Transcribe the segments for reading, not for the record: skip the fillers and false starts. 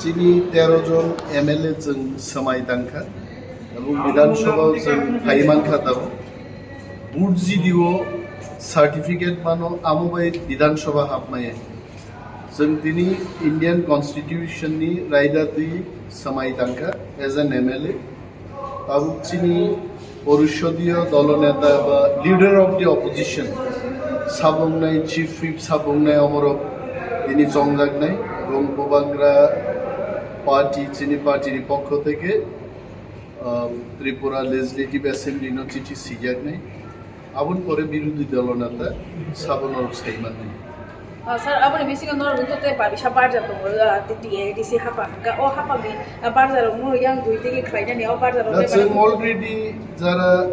চিনি 13 জন এমএলএ जों समाय दांखा এবং বিধানসভাও जों ফাইমানখা দাও বুটজি দিও সার্টিফিকেট মানো আমুবাই বিধানসভা হাবমায় जों दिनै ইন্ডিয়ান কনস্টিটিউশনनि রায়দাতি समाय दांखा এজ এন এমএলএ এবং চিনি পরিষদীয় দলনেতা বা লিডার অফ দি অপোজিশন সাবংনাই চিফ হুইপ সাবংনাই অমরক তিনি জংজাগনাই এবং বোবাগ্রা পার্টি চিনি পার্টির পক্ষ থেকে ত্রিপুরা লেজিসলেটিভ অ্যাসেম্বলি চিঠি সিজাগনাই আবন পরে বিরোধী দলনেতা সাবনর সাইমান নাই Sir, apa ni misi kan orang untuk tepa bisa barja tu, di si hapa, oh hapa ni barja orang yang dua tiga kerja ni, oh barja orang. That's already jara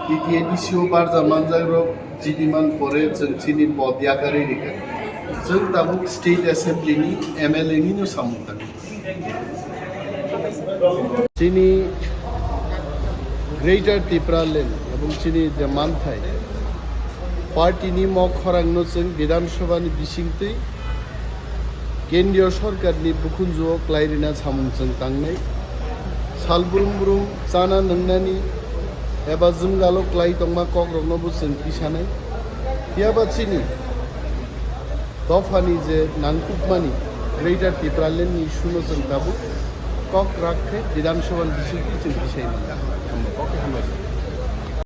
iti edisio barja manjaro jidiman pore cini podiya kari dikar. Jeng tabuk state assembly ni MLA ni no samutan. Cini Greater Tripura Land, abang cini zaman thai. পার্টিনি মক খরাংনো जों বিধানসভাनि बिसिंतै केन्द्रीय सरकारनि बुखुनजुआव क्लाइरिना सामुंजों तांनाय सालबुरुम बुरुम जाना नोंनानि एबा जोंगाल' क्लाइ दंमा कग्रबनोबो जों पिसानाय हियाबाचिनि दफानि जे नांकुकमानि ग्रेटार टिप्रालेन्डनि इस्युनो जों दाबो कक राखे विधानसभानि बिसिंतै जों पिसायनाय